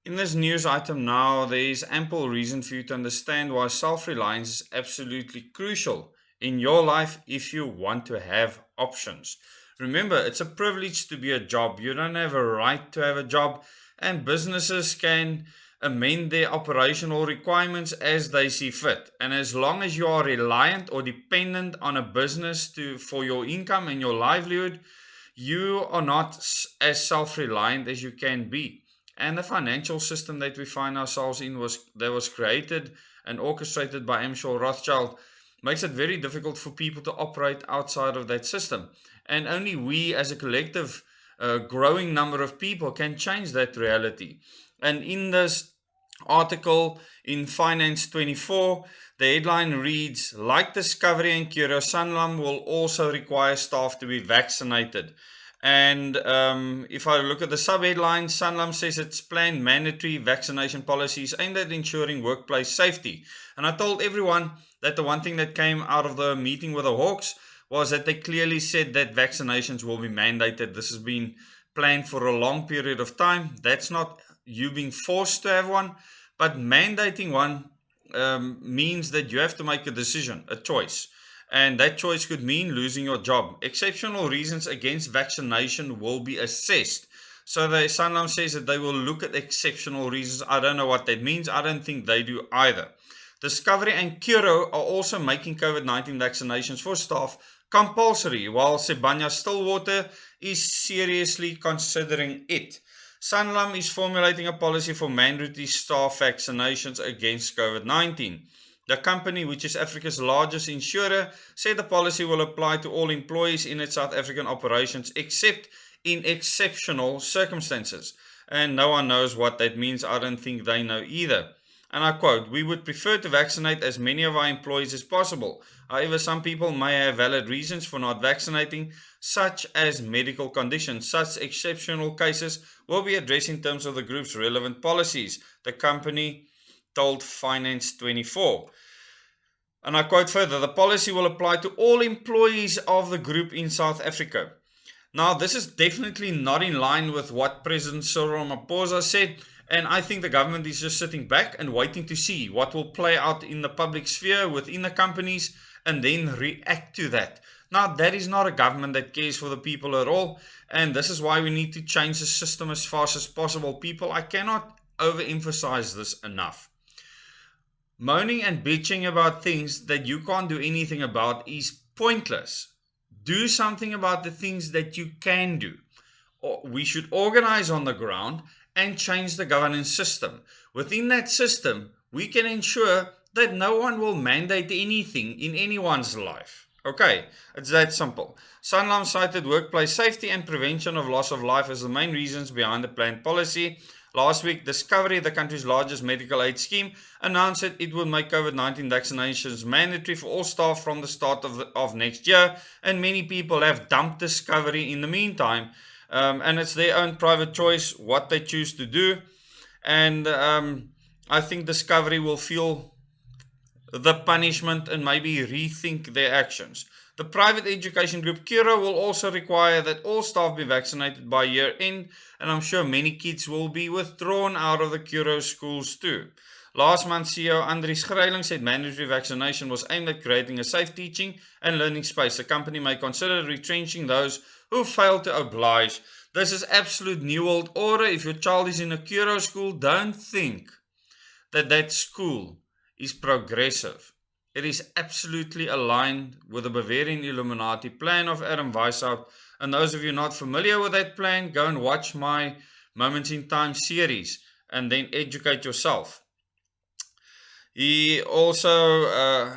In this news item now, there is ample reason for you to understand why self-reliance is absolutely crucial in your life if you want to have options. Remember, it's a privilege to be a job. You don't have a right to have a job, and businesses can amend their operational requirements as they see fit. And as long as you are reliant or dependent on a business for your income and your livelihood, you are not as self-reliant as you can be. And the financial system that we find ourselves in was created and orchestrated by Amschel Rothschild makes it very difficult for people to operate outside of that system. And only we as a collective growing number of people can change that reality. And in this article in Finance 24, the headline reads, like Discovery and Curo, Sanlam will also require staff to be vaccinated. And if I look at the subheadline, Sanlam says its planned mandatory vaccination policies aimed at ensuring workplace safety. And I told everyone that the one thing that came out of the meeting with the Hawks was that they clearly said that vaccinations will be mandated. This has been planned for a long period of time. That's not you being forced to have one, but mandating one means that you have to make a decision, a choice. And that choice could mean losing your job. Exceptional reasons against vaccination will be assessed. So the Sanlam says that they will look at exceptional reasons. I don't know what that means. I don't think they do either. Discovery and Curo are also making COVID-19 vaccinations for staff compulsory, while Sibanye-Stillwater is seriously considering it. Sanlam is formulating a policy for mandatory staff vaccinations against COVID-19. The company, which is Africa's largest insurer, said the policy will apply to all employees in its South African operations except in exceptional circumstances. And no one knows what that means. I don't think they know either. And I quote, we would prefer to vaccinate as many of our employees as possible. However, some people may have valid reasons for not vaccinating, such as medical conditions. Such exceptional cases will be addressed in terms of the group's relevant policies, the company told Finance 24. And I quote further, the policy will apply to all employees of the group in South Africa. Now, this is definitely not in line with what President Cyril Ramaphosa said, and I think the government is just sitting back and waiting to see what will play out in the public sphere within the companies and then react to that. Now, that is not a government that cares for the people at all, and this is why we need to change the system as fast as possible. People, I cannot overemphasize this enough. Moaning and bitching about things that you can't do anything about is pointless. Do something about the things that you can do. We should organize on the ground and change the governance system. Within that system, we can ensure that no one will mandate anything in anyone's life. Okay, it's that simple. Sanlam cited workplace safety and prevention of loss of life as the main reasons behind the planned policy. Last week, Discovery, the country's largest medical aid scheme, announced that it will make COVID-19 vaccinations mandatory for all staff from the start of next year, and many people have dumped Discovery in the meantime. And it's their own private choice what they choose to do. And I think Discovery will feel the punishment and maybe rethink their actions. The private education group Curo will also require that all staff be vaccinated by year end, and I'm sure many kids will be withdrawn out of the Curo schools too. Last month, CEO Andries Greiling said mandatory vaccination was aimed at creating a safe teaching and learning space. The company may consider retrenching those who fail to oblige. This is absolute New World Order. If your child is in a Curo school, don't think that that school is progressive. It is absolutely aligned with the Bavarian Illuminati plan of Adam Weishaupt. And those of you not familiar with that plan, go and watch my Moments in Time series and then educate yourself. He also,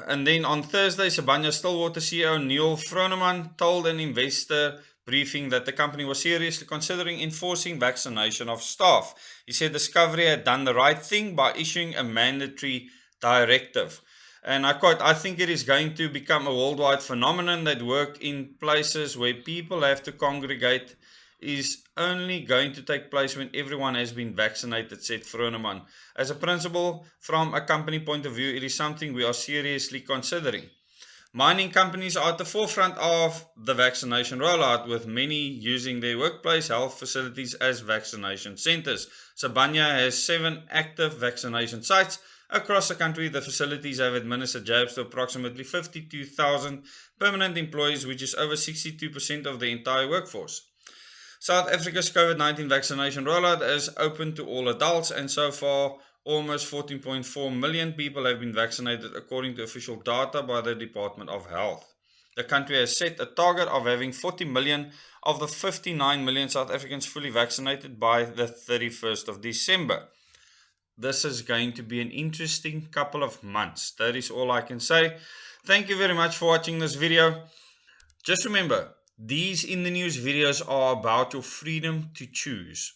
and then on Thursday, Sibanye-Stillwater CEO Neil Froneman told an investor briefing that the company was seriously considering enforcing vaccination of staff. He said Discovery had done the right thing by issuing a mandatory directive. And I quote, I think it is going to become a worldwide phenomenon that work in places where people have to congregate is only going to take place when everyone has been vaccinated, said Froneman. As a principle, from a company point of view, it is something we are seriously considering. Mining companies are at the forefront of the vaccination rollout, with many using their workplace health facilities as vaccination centers. Sabanya has 7 active vaccination sites across the country. The facilities have administered jabs to approximately 52,000 permanent employees, which is over 62% of the entire workforce. South Africa's COVID-19 vaccination rollout is open to all adults, and so far almost 14.4 million people have been vaccinated according to official data by the Department of Health. The country has set a target of having 40 million of the 59 million South Africans fully vaccinated by the 31st of December. This is going to be an interesting couple of months. That is all I can say. Thank you very much for watching this video. Just remember, these in the news videos are about your freedom to choose.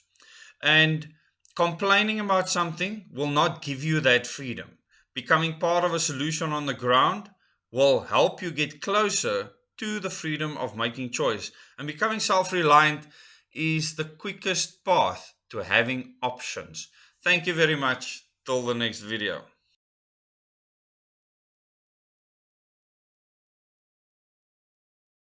And complaining about something will not give you that freedom. Becoming part of a solution on the ground will help you get closer to the freedom of making choice. And becoming self-reliant is the quickest path to having options. Thank you very much. Till the next video.